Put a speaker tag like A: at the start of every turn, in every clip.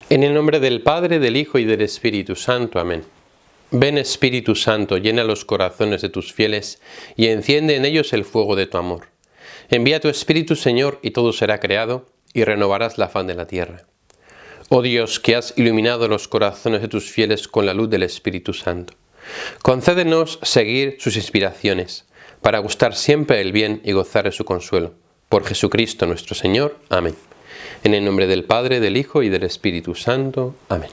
A: En el nombre del Padre, del Hijo y del Espíritu Santo. Amén. Ven Espíritu Santo, llena los corazones de tus fieles y enciende en ellos el fuego de tu amor. Envía tu Espíritu, Señor, y todo será creado, y renovarás la faz de la tierra. Oh Dios, que has iluminado los corazones de tus fieles con la luz del Espíritu Santo, concédenos seguir sus inspiraciones, para gustar siempre el bien y gozar de su consuelo. Por Jesucristo nuestro Señor. Amén. En el nombre del Padre, del Hijo y del Espíritu Santo. Amén.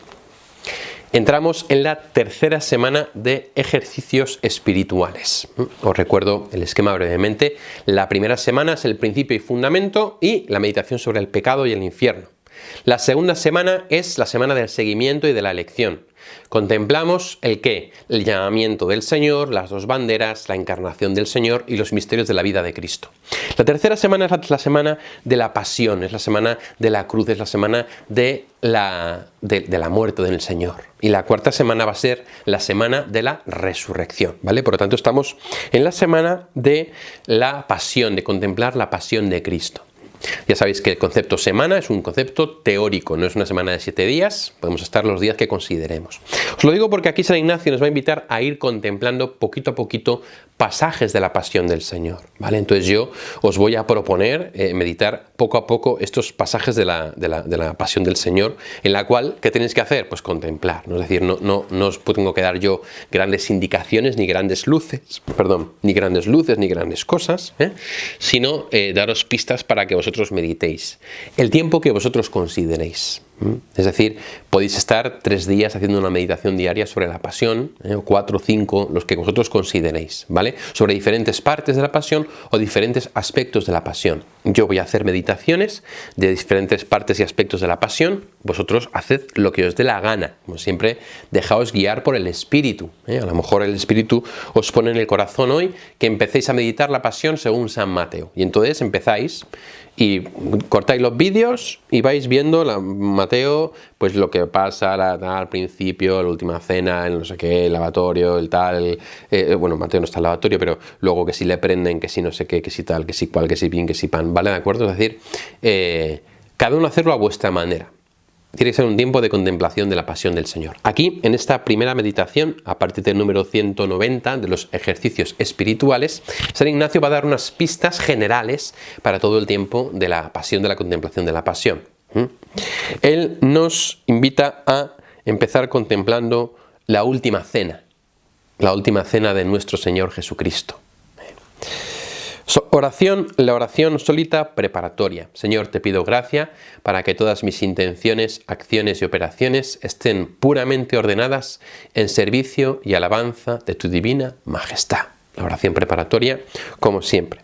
A: Entramos en la tercera semana de ejercicios espirituales. Os recuerdo el esquema brevemente. La primera semana es el principio y fundamento y la meditación sobre el pecado y el infierno. La segunda semana es la semana del seguimiento y de la elección. Contemplamos el qué, el llamamiento del Señor, las dos banderas, la encarnación del Señor y los misterios de la vida de Cristo. La tercera semana es la semana de la pasión, es la semana de la cruz, es la semana de la muerte del Señor. Y la cuarta semana va a ser la semana de la resurrección, ¿vale? Por lo tanto, estamos en la semana de la pasión, de contemplar la pasión de Cristo. Ya sabéis que el concepto semana es un concepto teórico, no es una semana de 7 días, podemos estar los días que consideremos. Os lo digo porque aquí San Ignacio nos va a invitar a ir contemplando poquito a poquito pasajes de la pasión del Señor, ¿vale? Entonces yo os voy a proponer meditar poco a poco estos pasajes de la pasión del Señor, en la cual, ¿qué tenéis que hacer? Pues contemplar, ¿no? Es decir, no os tengo que dar yo grandes indicaciones, ni grandes luces, ni grandes cosas, sino daros pistas para que vosotros meditéis el tiempo que vosotros consideréis. Es decir, podéis estar 3 días haciendo una meditación diaria sobre la pasión, o 4 o 5, los que vosotros consideréis, ¿vale? Sobre diferentes partes de la pasión o diferentes aspectos de la pasión. Yo voy a hacer meditaciones de diferentes partes y aspectos de la pasión. Vosotros haced lo que os dé la gana. Como siempre, dejaos guiar por el Espíritu. A lo mejor el Espíritu os pone en el corazón hoy que empecéis a meditar la pasión según San Mateo. Y entonces empezáis y cortáis los vídeos y vais viendo Mateo, pues lo que pasa al principio, la última cena, el no sé qué, el lavatorio, el tal. Bueno, Mateo no está en el lavatorio, pero luego que si le prenden, que si no sé qué, que si tal, que si cual, que si bien, que si pan. ¿Vale? ¿De acuerdo? Es decir, cada uno hacerlo a vuestra manera. Tiene que ser un tiempo de contemplación de la pasión del Señor. Aquí, en esta primera meditación, a partir del número 190 de los ejercicios espirituales, San Ignacio va a dar unas pistas generales para todo el tiempo de la pasión, de la contemplación de la pasión. Él nos invita a empezar contemplando la última cena de nuestro Señor Jesucristo. La oración solita preparatoria. Señor, te pido gracia para que todas mis intenciones, acciones y operaciones estén puramente ordenadas en servicio y alabanza de tu divina majestad. La oración preparatoria, como siempre.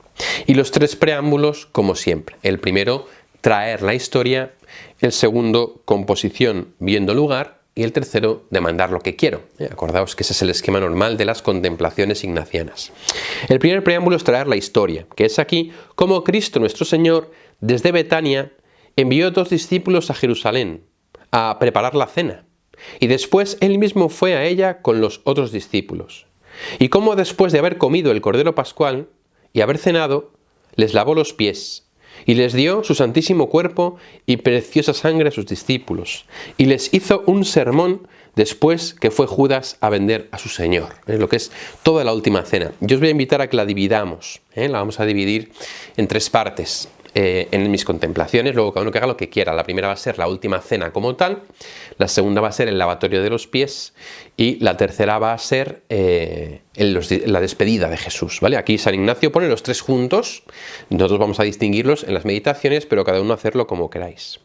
A: Y los 3 preámbulos, como siempre. El primero, traer la historia. El segundo, composición viendo lugar. Y el tercero, demandar lo que quiero. Acordaos que ese es el esquema normal de las contemplaciones ignacianas. El primer preámbulo es traer la historia, que es aquí cómo Cristo nuestro Señor, desde Betania, envió 2 discípulos a Jerusalén a preparar la cena. Y después él mismo fue a ella con los otros discípulos. Y cómo después de haber comido el cordero pascual y haber cenado, les lavó los pies. Y les dio su santísimo cuerpo y preciosa sangre a sus discípulos. Y les hizo un sermón después que fue Judas a vender a su Señor. Es lo que es toda la última cena. Yo os voy a invitar a que la dividamos. La vamos a dividir en 3 partes. En mis contemplaciones, luego cada uno que haga lo que quiera. La primera va a ser la última cena como tal, la segunda va a ser el lavatorio de los pies y la tercera va a ser la despedida de Jesús, ¿vale? Aquí San Ignacio pone los 3 juntos, nosotros vamos a distinguirlos en las meditaciones, pero cada uno hacerlo como queráis.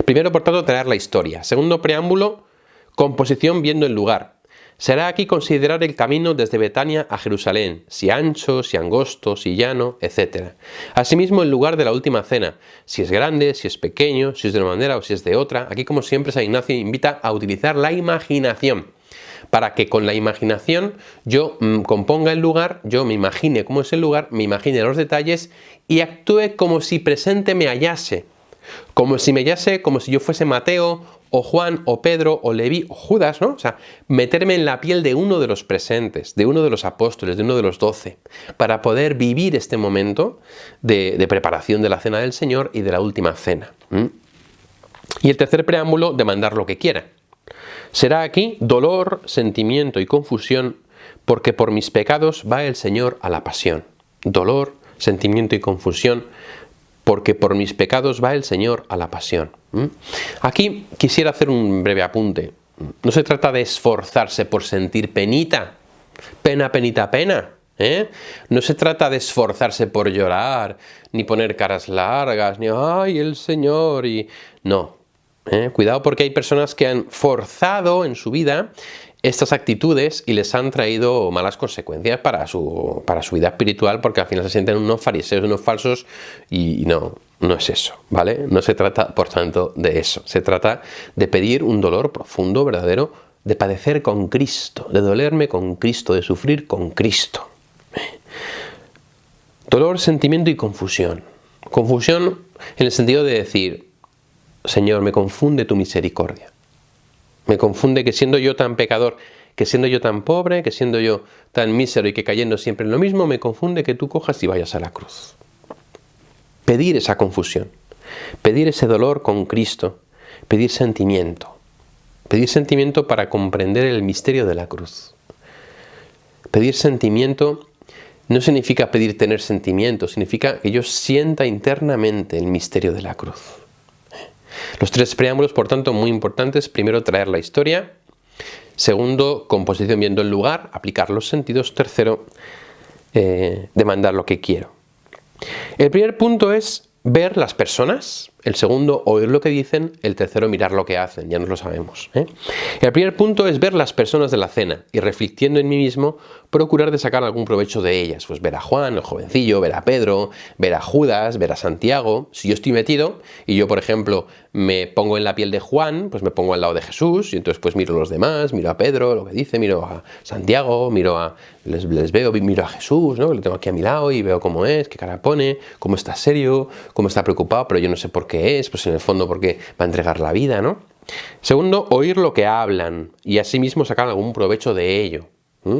A: Primero, por tanto, traer la historia. Segundo preámbulo, composición viendo el lugar. Será aquí considerar el camino desde Betania a Jerusalén, si ancho, si angosto, si llano, etc. Asimismo, el lugar de la última cena, si es grande, si es pequeño, si es de una manera o si es de otra. Aquí, como siempre, San Ignacio invita a utilizar la imaginación, para que con la imaginación yo componga el lugar, yo me imagine cómo es el lugar, me imagine los detalles y actúe como si presente me hallase. Como si me hallase, como si yo fuese Mateo, o Juan, o Pedro, o Leví, o Judas, ¿no? O sea, meterme en la piel de uno de los presentes, de uno de los apóstoles, de uno de los 12, para poder vivir este momento de preparación de la cena del Señor y de la última cena. Y el tercer preámbulo, demandar lo que quiera. Será aquí dolor, sentimiento y confusión, porque por mis pecados va el Señor a la pasión. Dolor, sentimiento y confusión, porque por mis pecados va el Señor a la pasión. Aquí quisiera hacer un breve apunte. No se trata de esforzarse por sentir penita, pena, penita, pena. No se trata de esforzarse por llorar, ni poner caras largas, ni ¡ay, el Señor! Y no. Cuidado, porque hay personas que han forzado en su vida estas actitudes y les han traído malas consecuencias para su vida espiritual, porque al final se sienten unos fariseos, unos falsos, y no es eso, ¿vale? No se trata, por tanto, de eso. Se trata de pedir un dolor profundo, verdadero, de padecer con Cristo, de dolerme con Cristo, de sufrir con Cristo. Dolor, sentimiento y confusión. Confusión en el sentido de decir, Señor, me confunde tu misericordia. Me confunde que siendo yo tan pecador, que siendo yo tan pobre, que siendo yo tan mísero y que cayendo siempre en lo mismo, me confunde que tú cojas y vayas a la cruz. Pedir esa confusión, pedir ese dolor con Cristo, pedir sentimiento para comprender el misterio de la cruz. Pedir sentimiento no significa pedir tener sentimiento, significa que yo sienta internamente el misterio de la cruz. Los tres preámbulos, por tanto, muy importantes. Primero, traer la historia. Segundo, composición viendo el lugar, aplicar los sentidos. Tercero, demandar lo que quiero. El primer punto es ver las personas. El segundo, oír lo que dicen. El tercero, mirar lo que hacen. Ya nos lo sabemos. El primer punto es ver las personas de la cena y, reflexionando en mí mismo, procurar de sacar algún provecho de ellas. Pues ver a Juan, el jovencillo, ver a Pedro, ver a Judas, ver a Santiago. Si yo estoy metido y yo, por ejemplo, me pongo en la piel de Juan, pues me pongo al lado de Jesús y entonces pues miro a los demás, miro a Pedro, lo que dice, miro a Santiago, les veo, miro a Jesús, ¿no? Lo tengo aquí a mi lado y veo cómo es, qué cara pone, cómo está serio, cómo está preocupado, pero yo no sé por qué es, pues en el fondo porque va a entregar la vida, ¿no? Segundo, oír lo que hablan y asimismo sacar algún provecho de ello.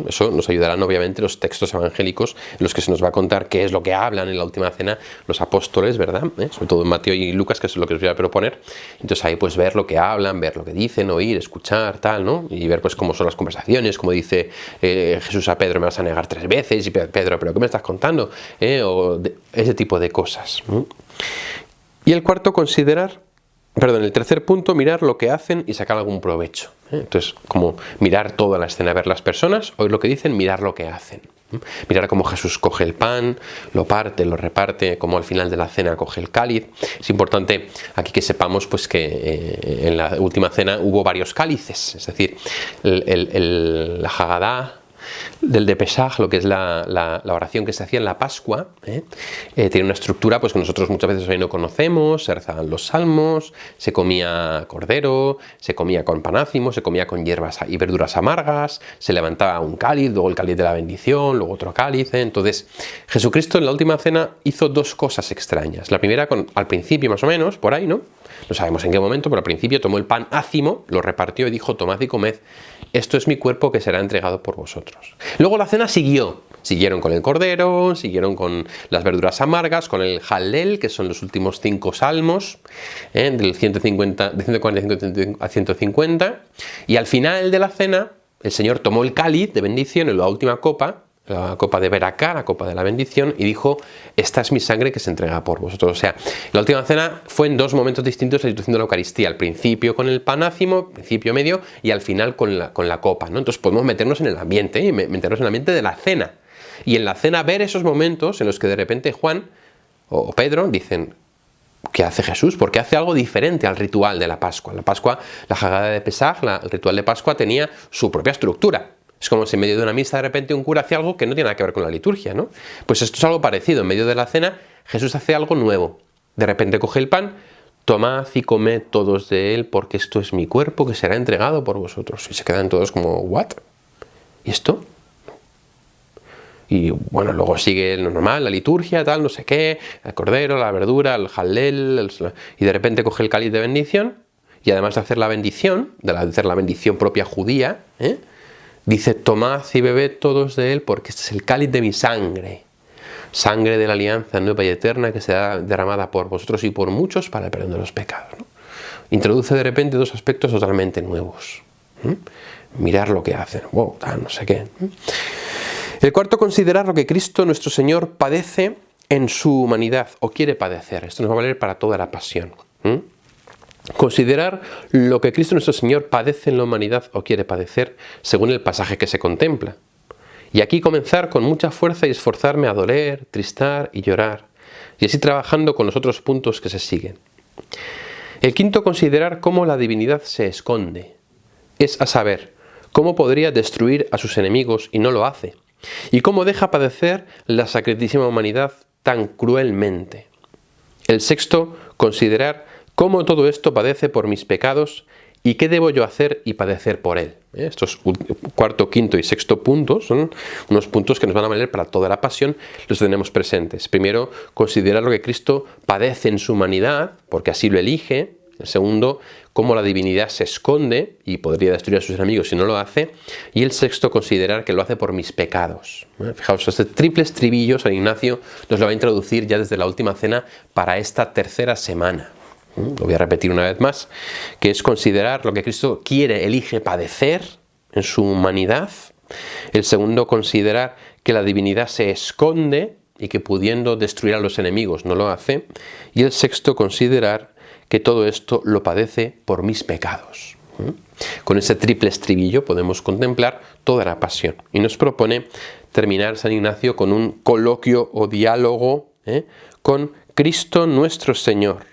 A: Eso nos ayudarán obviamente los textos evangélicos en los que se nos va a contar qué es lo que hablan en la última cena los apóstoles, ¿verdad? Sobre todo en Mateo y Lucas, que es lo que os voy a proponer. Entonces ahí pues ver lo que hablan, ver lo que dicen, oír, escuchar, tal, ¿no? Y ver pues cómo son las conversaciones, como dice Jesús a Pedro, me vas a negar 3 veces, y Pedro, ¿pero qué me estás contando? Ese tipo de cosas. Y el tercer punto, mirar lo que hacen y sacar algún provecho. Entonces, como mirar toda la escena, ver las personas, oír lo que dicen, mirar lo que hacen. Mirar cómo Jesús coge el pan, lo parte, lo reparte, cómo al final de la cena coge el cáliz. Es importante aquí que sepamos pues, que en la última cena hubo varios cálices, es decir, la Hagadá del de Pesaj, lo que es la oración que se hacía en la Pascua, tiene una estructura pues, que nosotros muchas veces hoy no conocemos. Se rezaban los salmos, se comía cordero, se comía con panácimo, se comía con hierbas y verduras amargas, se levantaba un cáliz, luego el cáliz de la bendición, luego otro cáliz. Entonces Jesucristo en la última cena hizo 2 cosas extrañas. La primera, al principio más o menos, por ahí, ¿no? No sabemos en qué momento, pero al principio tomó el pan ácimo, lo repartió y dijo, tomad y comed, esto es mi cuerpo que será entregado por vosotros. Luego la cena siguieron con el cordero, siguieron con las verduras amargas, con el Hallel, que son los últimos 5 salmos, del 145 a 150, y al final de la cena el Señor tomó el cáliz de bendición en la última copa, la copa de Beracá, la copa de la bendición, y dijo, esta es mi sangre que se entrega por vosotros. O sea, la última cena fue en 2 momentos distintos la institución de la Eucaristía, al principio con el panácimo, principio medio, y al final con la copa, ¿no? Entonces podemos meternos en el ambiente, meternos en el ambiente de la cena, y en la cena ver esos momentos en los que de repente Juan o Pedro dicen, ¿qué hace Jesús? Porque hace algo diferente al ritual de la Pascua. La Pascua, la Hagadá de Pesaj, el ritual de Pascua tenía su propia estructura. Es como si en medio de una misa de repente un cura hace algo que no tiene nada que ver con la liturgia, ¿no? Pues esto es algo parecido. En medio de la cena Jesús hace algo nuevo. De repente coge el pan, tomad y comed todos de él, porque esto es mi cuerpo que será entregado por vosotros. Y se quedan todos como, ¿what? ¿Y esto? Y bueno, luego sigue lo normal, la liturgia, tal, no sé qué, el cordero, la verdura, el Hallel, y de repente coge el cáliz de bendición, y además de hacer la bendición, hacer la bendición propia judía, dice, tomad y bebed todos de él, porque este es el cáliz de mi sangre, sangre de la alianza nueva y eterna que será derramada por vosotros y por muchos para el perdón de los pecados, ¿no? introduce de repente dos aspectos totalmente nuevos. Mirar lo que hacen, wow, no sé qué. El cuarto, considerar lo que Cristo nuestro Señor padece en su humanidad, o quiere padecer. Esto nos va a valer para toda la pasión. Considerar lo que Cristo nuestro Señor padece en la humanidad o quiere padecer según el pasaje que se contempla. Y aquí comenzar con mucha fuerza y esforzarme a doler, tristar y llorar, y así trabajando con los otros puntos que se siguen. El quinto, considerar cómo la divinidad se esconde, es a saber, cómo podría destruir a sus enemigos y no lo hace, y cómo deja padecer la sacratísima humanidad tan cruelmente. El sexto, considerar cómo todo esto padece por mis pecados y qué debo yo hacer y padecer por él. Estos cuarto, quinto y sexto puntos son unos puntos que nos van a valer para toda la pasión, los tenemos presentes. Primero, considerar lo que Cristo padece en su humanidad, porque así lo elige. El segundo, cómo la divinidad se esconde y podría destruir a sus enemigos si no lo hace. Y el sexto, considerar que lo hace por mis pecados. Fijaos, este triple estribillo San Ignacio nos lo va a introducir ya desde la última cena para esta tercera semana. Lo voy a repetir una vez más, que es considerar lo que Cristo quiere, elige padecer en su humanidad. El segundo, considerar que la divinidad se esconde y que pudiendo destruir a los enemigos no lo hace. Y el sexto, considerar que todo esto lo padece por mis pecados. Con ese triple estribillo podemos contemplar toda la pasión. Y nos propone terminar San Ignacio con un coloquio o diálogo con Cristo nuestro Señor.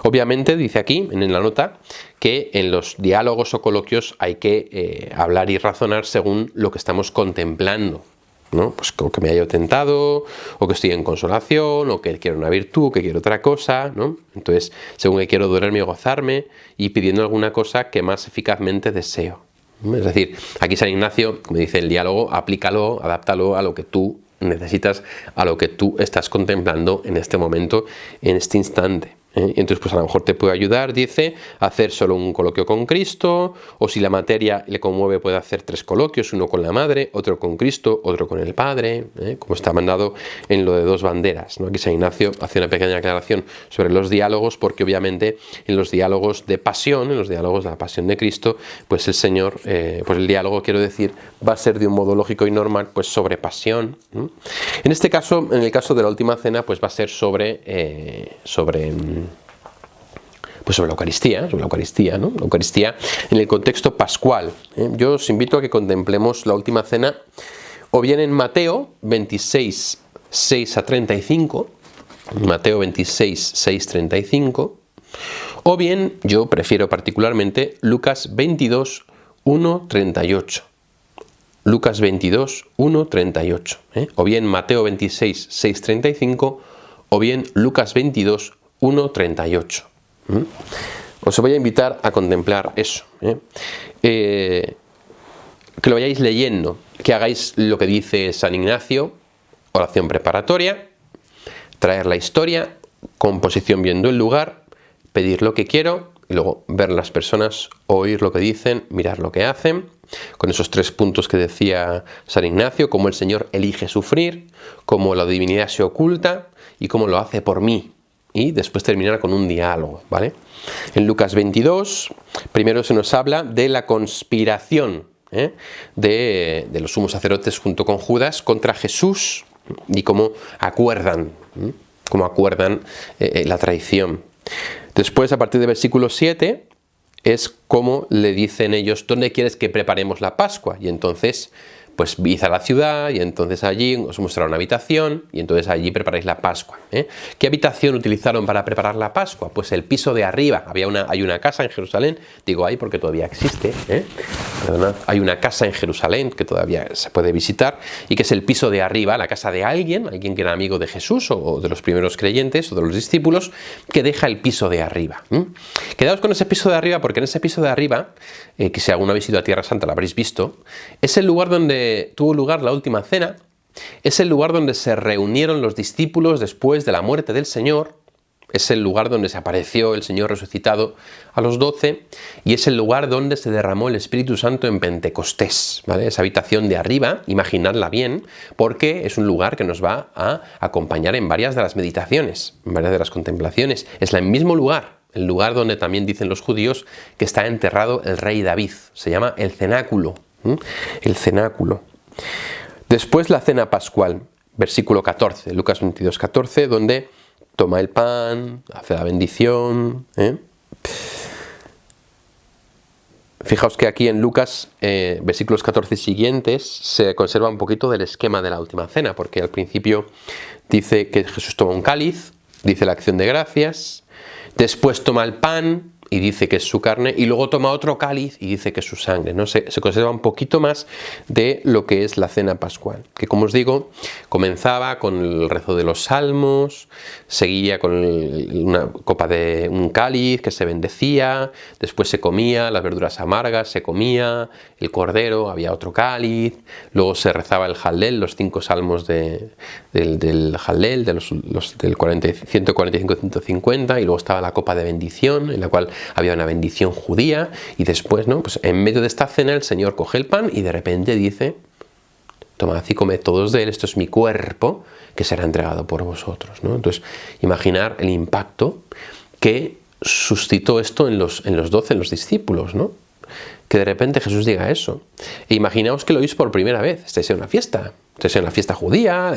A: Obviamente dice aquí, en la nota, que en los diálogos o coloquios hay que hablar y razonar según lo que estamos contemplando, ¿no? Pues o que me haya tentado, o que estoy en consolación, o que quiero una virtud, que quiero otra cosa, ¿no? Entonces, según que quiero dolerme o gozarme, y pidiendo alguna cosa que más eficazmente deseo. Es decir, aquí San Ignacio, como dice el diálogo, aplícalo, adáptalo a lo que tú necesitas, a lo que tú estás contemplando en este momento, en este instante. Entonces, pues a lo mejor te puede ayudar, dice, a hacer solo un coloquio con Cristo, o si la materia le conmueve puede hacer 3 coloquios, uno con la Madre, otro con Cristo, otro con el Padre, como está mandado en lo de 2 banderas, ¿no? Aquí San Ignacio hace una pequeña aclaración sobre los diálogos, porque obviamente en los diálogos de pasión, en los diálogos de la pasión de Cristo, pues el Señor, pues el diálogo, quiero decir, va a ser de un modo lógico y normal, pues sobre pasión, ¿no? En este caso, en el caso de la última cena, pues va a ser sobre la Eucaristía, ¿no? La Eucaristía en el contexto pascual. Yo os invito a que contemplemos la última cena, o bien en Mateo 26, 6 a 35, Mateo 26, 6, 35, o bien, yo prefiero particularmente, Lucas 22, 1, 38. Lucas 22, 1, 38. O bien Mateo 26, 6, 35, o bien Lucas 22, 1, 38. Os voy a invitar a contemplar eso, que lo vayáis leyendo, que hagáis lo que dice San Ignacio, oración preparatoria, traer la historia, composición viendo el lugar, pedir lo que quiero, y luego ver las personas, oír lo que dicen, mirar lo que hacen, con esos 3 puntos que decía San Ignacio, cómo el Señor elige sufrir, cómo la divinidad se oculta y cómo lo hace por mí. Y después terminar con un diálogo, ¿vale? En Lucas 22, primero se nos habla de la conspiración de los sumos sacerdotes junto con Judas contra Jesús y cómo acuerdan la traición. Después, a partir del versículo 7, es como le dicen ellos, ¿dónde quieres que preparemos la Pascua? Y entonces, pues id a la ciudad, y entonces allí os mostrará una habitación, y entonces allí preparáis la Pascua. ¿Qué habitación utilizaron para preparar la Pascua? Pues el piso de arriba. Hay una casa en Jerusalén, digo ahí porque todavía existe, Perdonad, hay una casa en Jerusalén que todavía se puede visitar, y que es el piso de arriba, la casa de alguien que era amigo de Jesús, o de los primeros creyentes, o de los discípulos, que deja el piso de arriba. Quedaos con ese piso de arriba, porque en ese piso de arriba, que si alguno habéis ido a Tierra Santa lo habréis visto, es el lugar donde tuvo lugar la última cena, es el lugar donde se reunieron los discípulos después de la muerte del Señor, es el lugar donde se apareció el Señor resucitado a los 12, y es el lugar donde se derramó el Espíritu Santo en Pentecostés, ¿vale? Esa habitación de arriba, imaginadla bien, porque es un lugar que nos va a acompañar en varias de las meditaciones, en varias de las contemplaciones. Es el mismo lugar el lugar donde también dicen los judíos que está enterrado el rey David. Se llama el cenáculo. El cenáculo. Después la cena pascual, versículo 14, Lucas 22, 14, donde toma el pan, hace la bendición. Fijaos que aquí en Lucas, versículos 14 y siguientes, se conserva un poquito del esquema de la última cena, porque al principio dice que Jesús toma un cáliz, dice la acción de gracias, después toma el pan y dice que es su carne, y luego toma otro cáliz y dice que es su sangre, ¿no? Se conserva un poquito más de lo que es la cena pascual, que como os digo, comenzaba con el rezo de los salmos, seguía con una copa de un cáliz que se bendecía, después se comía las verduras amargas, se comía el cordero, había otro cáliz, luego se rezaba el Hallel, los 5 salmos del Hallel, del 145-150, y luego estaba la copa de bendición, en la cual había una bendición judía, y después, ¿no? Pues en medio de esta cena el Señor coge el pan y de repente dice: tomad y comed todos de él, esto es mi cuerpo que será entregado por vosotros, ¿no? Entonces, imaginar el impacto que suscitó esto en los 12, en los discípulos, ¿no? Que de repente Jesús diga eso. E imaginaos que lo oís por primera vez, estáis en una fiesta. Entonces, en la fiesta judía,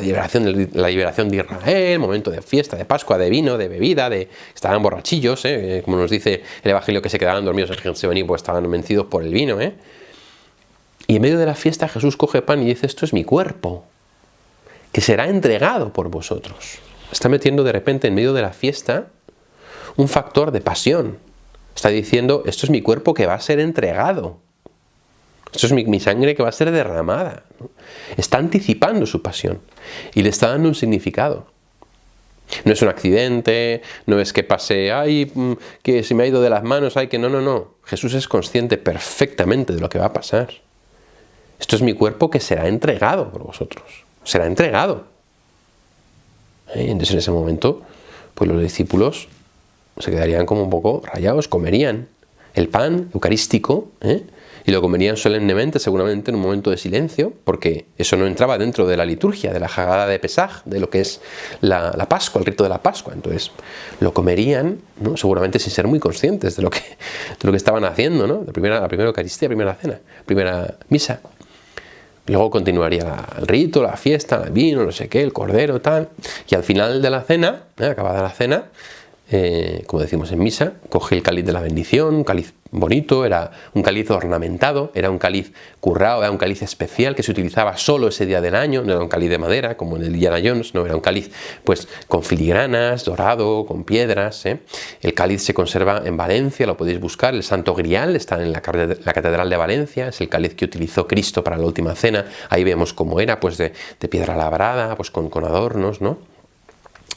A: la liberación de Israel, momento de fiesta, de Pascua, de vino, de bebida, estaban borrachillos, como nos dice el Evangelio, que se quedaban dormidos en Getsemaní, pues estaban vencidos por el vino. Y en medio de la fiesta Jesús coge pan y dice: esto es mi cuerpo, que será entregado por vosotros. Está metiendo de repente en medio de la fiesta un factor de pasión. Está diciendo: esto es mi cuerpo que va a ser entregado. Esto es mi sangre que va a ser derramada, ¿no? Está anticipando su pasión y le está dando un significado. No es un accidente, no es que pase, ay, que se me ha ido de las manos, ay, que no. Jesús es consciente perfectamente de lo que va a pasar. Esto es mi cuerpo que será entregado por vosotros. Será entregado. Entonces en ese momento, pues los discípulos se quedarían como un poco rayados, comerían el pan eucarístico, y lo comerían solemnemente, seguramente en un momento de silencio, porque eso no entraba dentro de la liturgia, de la Haggadah de Pesaj, de lo que es la Pascua, el rito de la Pascua. Entonces lo comerían, ¿no? Seguramente sin ser muy conscientes de lo que estaban haciendo, ¿no? La primera Eucaristía, primera cena, primera misa. Luego continuaría el rito, la fiesta, el vino, no sé qué, el cordero, tal. Y al final de la cena, acabada la cena, como decimos en misa, coge el cáliz de la bendición, un cáliz bonito, era un cáliz ornamentado, era un cáliz currado, era un cáliz especial que se utilizaba solo ese día del año, no era un cáliz de madera como en el Indiana Jones, no, era un cáliz pues con filigranas, dorado, con piedras. El cáliz se conserva en Valencia, lo podéis buscar, el Santo Grial está en la Catedral de Valencia, es el cáliz que utilizó Cristo para la última cena. Ahí vemos cómo era, pues de piedra labrada, pues con adornos, ¿no?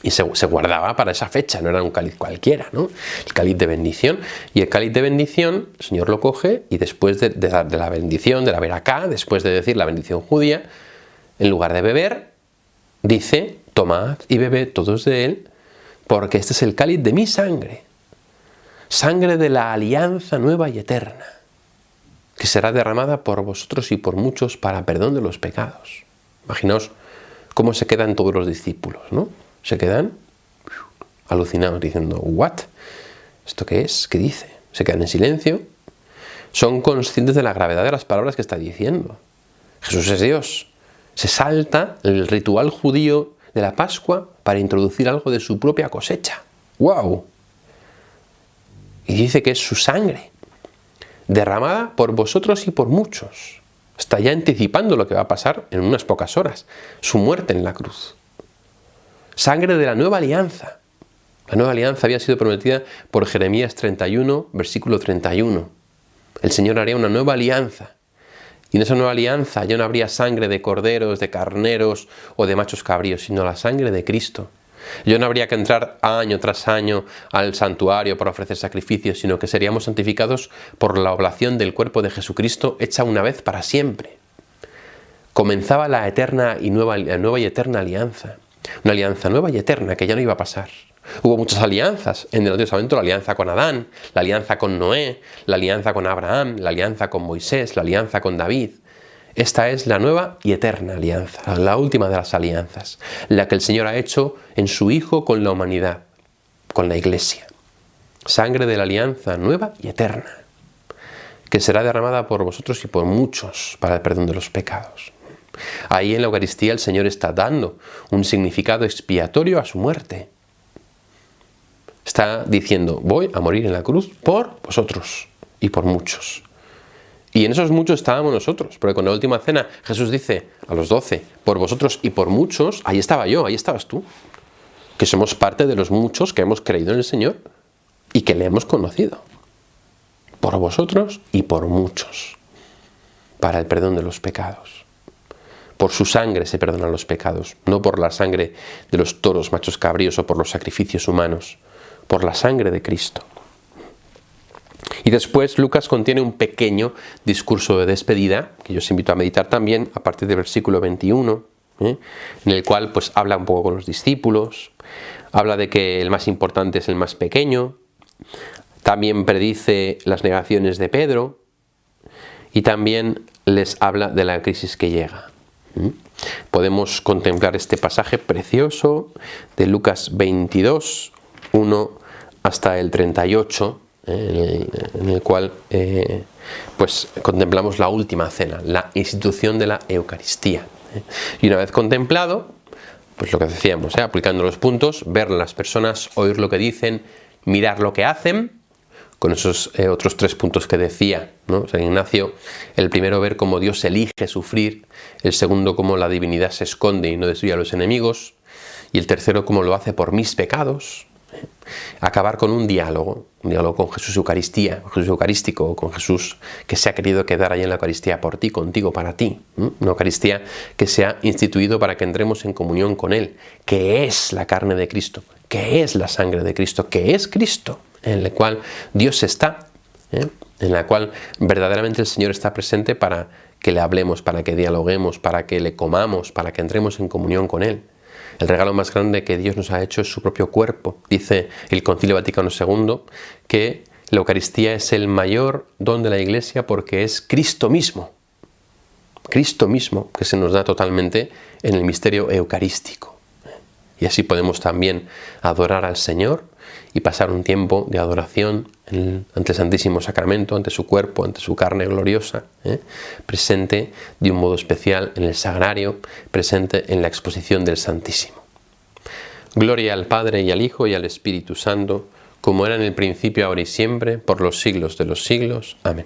A: Y se guardaba para esa fecha, no era un cáliz cualquiera, ¿no? El cáliz de bendición. Y el cáliz de bendición, el Señor lo coge y después de la bendición, de la veracá, después de decir la bendición judía, en lugar de beber, dice: tomad y bebed todos de él, porque este es el cáliz de mi sangre, sangre de la alianza nueva y eterna, que será derramada por vosotros y por muchos para perdón de los pecados. Imaginaos cómo se quedan todos los discípulos, ¿no? Se quedan alucinados diciendo: ¿what? ¿Esto qué es? ¿Qué dice? Se quedan en silencio. Son conscientes de la gravedad de las palabras que está diciendo. Jesús es Dios. Se salta el ritual judío de la Pascua para introducir algo de su propia cosecha. ¡Wow! Y dice que es su sangre, derramada por vosotros y por muchos. Está ya anticipando lo que va a pasar en unas pocas horas. Su muerte en la cruz. Sangre de la nueva alianza. La nueva alianza había sido prometida por Jeremías 31, versículo 31. El Señor haría una nueva alianza. Y en esa nueva alianza ya no habría sangre de corderos, de carneros o de machos cabríos, sino la sangre de Cristo. Ya no habría que entrar año tras año al santuario para ofrecer sacrificios, sino que seríamos santificados por la oblación del cuerpo de Jesucristo hecha una vez para siempre. Comenzaba la nueva y eterna alianza. Una alianza nueva y eterna que ya no iba a pasar. Hubo muchas alianzas en el Antiguo Testamento: la alianza con Adán, la alianza con Noé, la alianza con Abraham, la alianza con Moisés, la alianza con David. Esta es la nueva y eterna alianza, la última de las alianzas, la que el Señor ha hecho en su Hijo con la humanidad, con la Iglesia. sangre de la alianza nueva y eterna, que será derramada por vosotros y por muchos para el perdón de los pecados. Ahí en la Eucaristía el Señor está dando un significado expiatorio a su muerte. Está diciendo, voy a morir en la cruz por vosotros y por muchos. Y en esos muchos estábamos nosotros, porque con la última cena Jesús dice a los 12, por vosotros y por muchos, ahí estaba yo, ahí estabas tú, que somos parte de los muchos que hemos creído en el Señor y que le hemos conocido. Por vosotros y por muchos, para el perdón de los pecados. Por su sangre se perdonan los pecados, no por la sangre de los toros machos cabríos o por los sacrificios humanos, por la sangre de Cristo. Y después Lucas contiene un pequeño discurso de despedida, que yo os invito a meditar también, a partir del versículo 21, en el cual pues habla un poco con los discípulos, habla de que el más importante es el más pequeño, también predice las negaciones de Pedro y también les habla de la crisis que llega. Podemos contemplar este pasaje precioso de Lucas 22, 1 hasta el 38, en el cual pues contemplamos la última cena, la institución de la Eucaristía. Y una vez contemplado, pues lo que decíamos, aplicando los puntos, ver las personas, oír lo que dicen, mirar lo que hacen, con esos otros 3 puntos que decía, ¿no? San Ignacio, el primero ver cómo Dios elige sufrir, el segundo cómo la divinidad se esconde y no destruye a los enemigos, y el tercero cómo lo hace por mis pecados. Acabar con un diálogo con Jesús Eucaristía, Jesús Eucarístico, con Jesús que se ha querido quedar ahí en la Eucaristía por ti, contigo, para ti. Una Eucaristía que se ha instituido para que entremos en comunión con Él, que es la carne de Cristo, que es la sangre de Cristo, que es Cristo, en la cual Dios está, en la cual verdaderamente el Señor está presente para que le hablemos, para que dialoguemos, para que le comamos, para que entremos en comunión con Él. El regalo más grande que Dios nos ha hecho es su propio cuerpo. Dice el Concilio Vaticano II que la Eucaristía es el mayor don de la Iglesia porque es Cristo mismo que se nos da totalmente en el misterio eucarístico. Y así podemos también adorar al Señor y pasar un tiempo de adoración ante el Santísimo Sacramento, ante su cuerpo, ante su carne gloriosa, presente de un modo especial en el sagrario, presente en la exposición del Santísimo. Gloria al Padre y al Hijo y al Espíritu Santo, como era en el principio, ahora y siempre, por los siglos de los siglos. Amén.